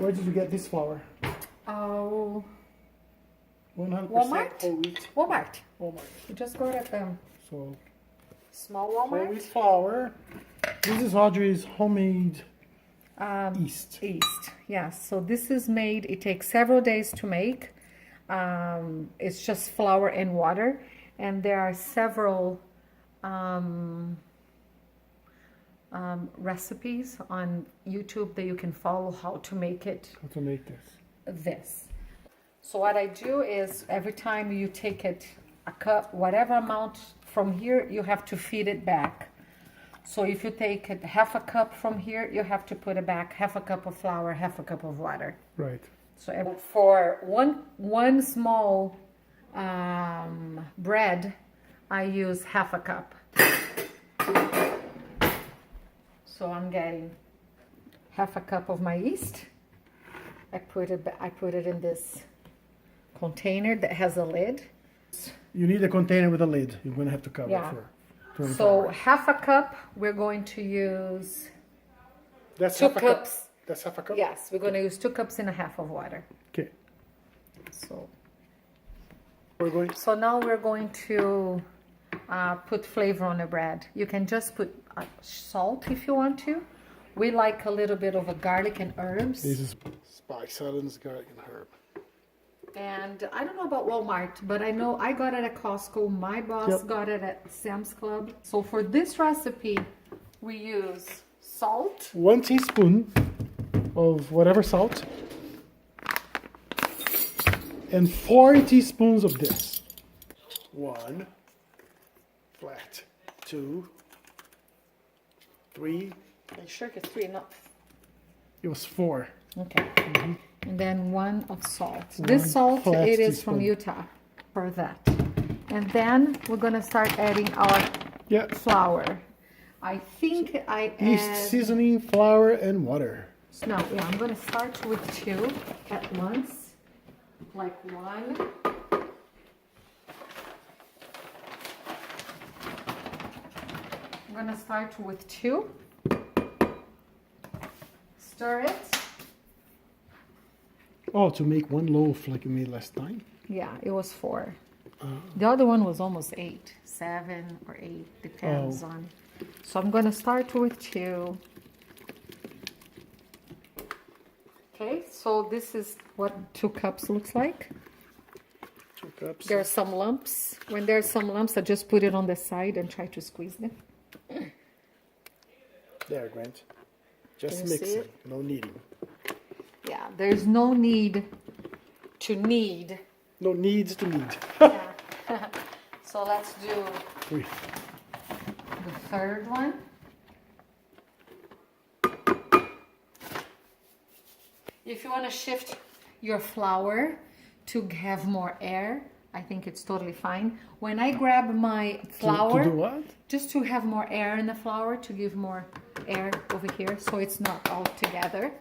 Where did you get this flour? Oh, 100% Walmart? whole wheat. Walmart. Walmart. You just got at the So small whole Walmart. wheat flour. This is Audrey's homemade yeast. Yeast, yes. So this is made, it takes several days to make. It's just flour and water. And there are several recipes on YouTube that you can follow how to make it How to make this. So what I do is every time you take it a cup, whatever amount from here, you have to feed it back. So if you take it half a cup from here, you have to put it back half a cup of flour, half a cup of water. Right. So for one small bread, I use half a cup. So I'm getting half a cup of my yeast. I put it in this container that has a lid. You need a container with a lid. You're going to have to cover Yeah. it for 24 So hours. half a cup, we're going to use That's 2 half a cup. cups. That's half a cup? Yes, we're going to use 2 cups and a half of water. Okay. So now we're going to put flavor on the bread. You can just put salt if you want to. We like a little bit of a garlic and herbs. This is spice, silence, garlic, and herb. And I don't know about Walmart, but I know I got it at Costco. My boss got it at Sam's Club. So for this recipe, we use salt. 1 teaspoon of whatever salt. And 4 teaspoons of this. 1 flat. 2 3. I'm sure it's 3, not. It was 4. Okay. And then 1 of salt. This salt, flat it is from teaspoon. Utah for that. And then we're going to start adding our flour. I think I Yeast, add... seasoning, flour, and water. No, yeah, I'm going to start with 2 at once. Like 1. I'm going to start with 2. Stir it. Oh, to make 1 loaf like you made last time? Yeah, it was 4. The other one was almost 8, 7 or 8, depends on. So I'm going to start with 2. Okay, so this is what 2 cups looks like. 2 cups. There are some lumps. When there's some lumps, I just put it on the side and try to squeeze them. There, Grant. Just Can you see mixing, it? no kneading. Yeah, there's no need to knead. No needs to knead. Yeah. So let's do Wait. the third one. If you want to shift your flour to have more air, I think it's totally fine. When I grab my flour, To do what? just to have more air in the flour, to give more air over here so it's not all together.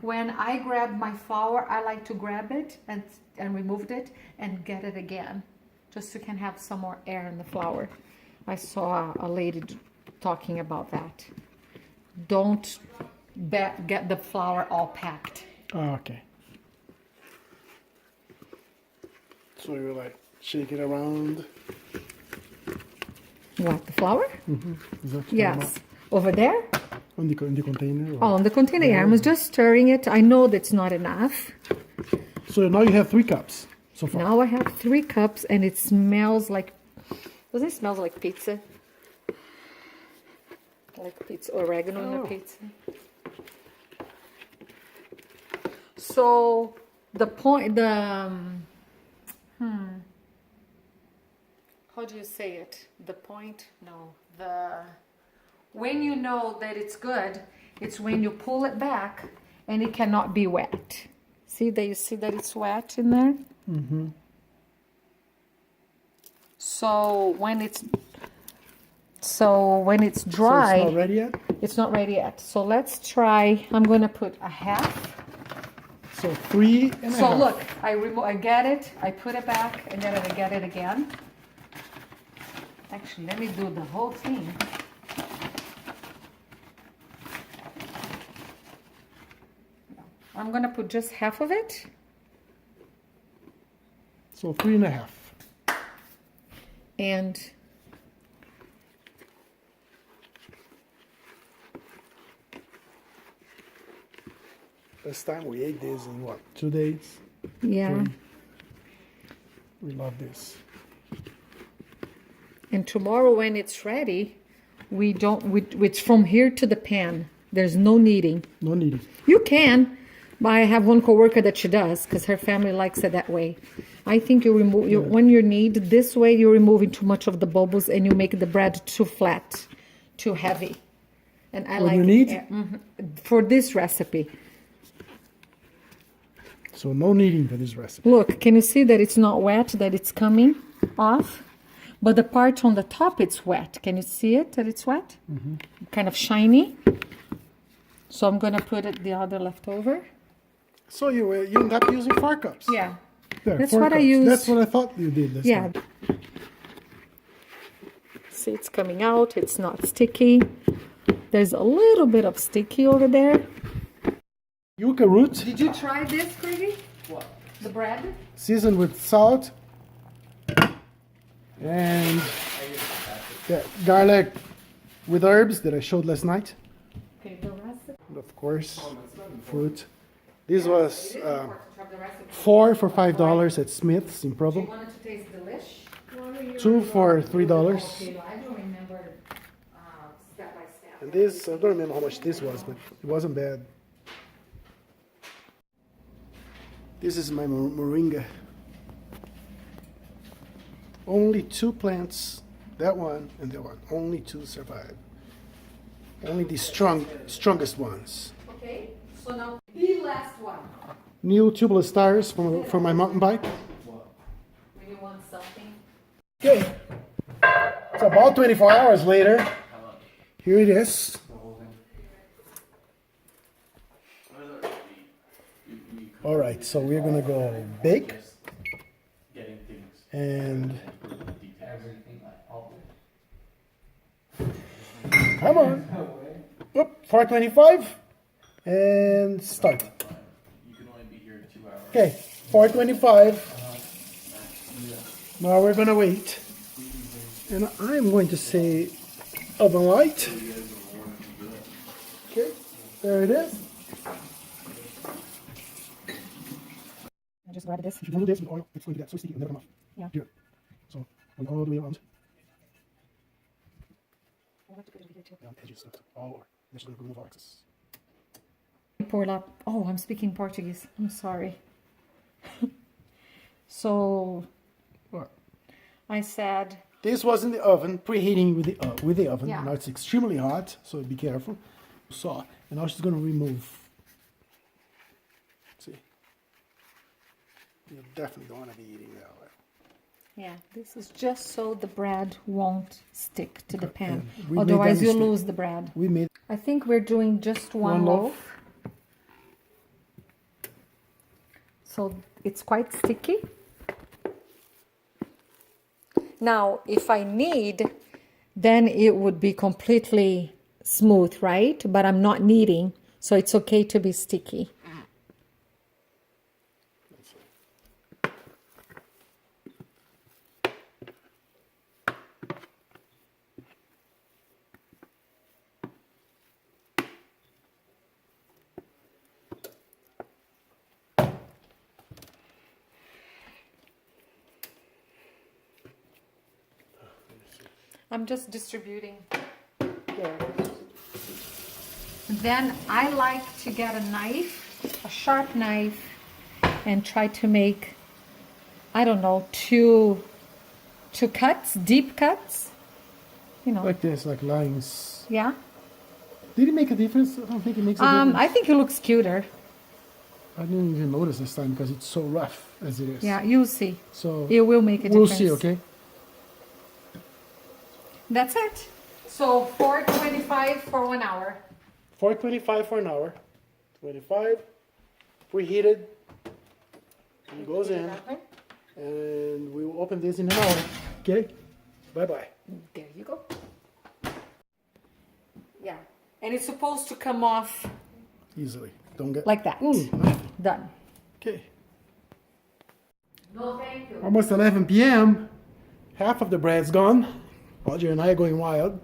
When I grab my flour, I like to grab it and remove it and get it again, just so you can have some more air in the flour. I saw a lady talking about that. Don't get the flour all packed. Oh, okay. So you like shake it around. What, the flour? Is that Yes. Over there? on the container? Or? Oh, on the container. Yeah, I was just stirring it. I know that's not enough. So now you have 3 cups so far. Now I have 3 cups and it smells like, doesn't it smell like pizza? Like pizza, oregano in the pizza. So the point, how do you say it? The point? No. When you know that it's good, it's when you pull it back and it cannot be wet. See that you see that it's wet in there? Mm-hmm. So when it's dry, So it's not ready yet? it's not ready yet. So let's try. I'm gonna put a half. So 3 and a So half. look, I get it, I put it back, and then I get it again. Actually, let me do the whole thing. I'm gonna put just half of it. So 3.5. And This time we ate this in what? 2 days? yeah. 3. We love this. And tomorrow when it's ready, it's from here to the pan. There's no kneading. No needing. You can, but I have one coworker that she does because her family likes it that way. I think you remove when you knead this way, you're removing too much of the bubbles and you make the bread too flat, too heavy. And I When like you knead? For this recipe. So no kneading for this recipe. Look, can you see that it's not wet, that it's coming off? But the part on the top, it's wet. Can you see it, that it's wet? Kind of shiny. So I'm going to put it the other leftover. So you end up using 4 cups. Yeah. There, That's 4 what I cups. use. That's what I thought you did this Yeah. time. See, it's coming out. It's not sticky. There's a little bit of sticky over there. Yucca root, Did you try this, Merighe? What? The bread? seasoned with salt and the garlic with herbs that I showed last night. Okay, the recipe. And of course, fruit. This was The recipe. 4 for $5 at Smith's in Provo. You want it to taste delish? 2 for $3. Okay, I don't remember step by step. And this, I don't remember how much this was, but it wasn't bad. This is my moringa. Only 2 plants, that one and that one. Only 2 survived. Only the strongest ones. Okay, so now the last one. New tubular tires for my mountain bike. When you want something. Okay, it's about 24 hours later. Here it is. All right, so we're gonna go bake and come on. Oop, 425 and start. Okay, 425. Now we're gonna wait, and I'm going to say oven light. Okay, there it is. I just grab this. If you don't do this with oil, it's going to get so sticky, it'll never come off. Yeah. Here. So, going all the way around. Down edges, all over. This is going to remove our excess. Pour up. Oh, I'm speaking Portuguese. I'm sorry. So, What? I said, This was in the oven, preheating with the oven. Yeah. Now it's extremely hot, so be careful. So, and now she's going to remove. See, you definitely don't want to be eating that way. yeah, this is just so the bread won't stick to the pan. yeah. We made Otherwise, that you mistake. lose the bread. We made I think we're doing just one One loaf. loaf. So it's quite sticky. Now, if I knead, then it would be completely smooth, right? But I'm not kneading, so it's okay to be sticky. I'm just distributing. Then I like to get a knife, a sharp knife, and try to make, I don't know, two cuts, deep cuts. You know, like this, like lines. yeah. Did it make a difference? I don't think it makes a difference. I think it looks cuter. I didn't even notice this time because it's so rough as it is. Yeah, you'll see. So It will make a we'll difference. see, okay? That's it. So 425 for 1 hour. 425 for an hour. 25, preheated. It goes in, and we will open this in an hour. Okay? Bye-bye. There you go. Yeah. And it's supposed to come off Easily. Don't get Like that. Ooh. Done. Okay. No, thank you. Almost 11 p.m. Half of the bread's gone. Audrey and I are going wild.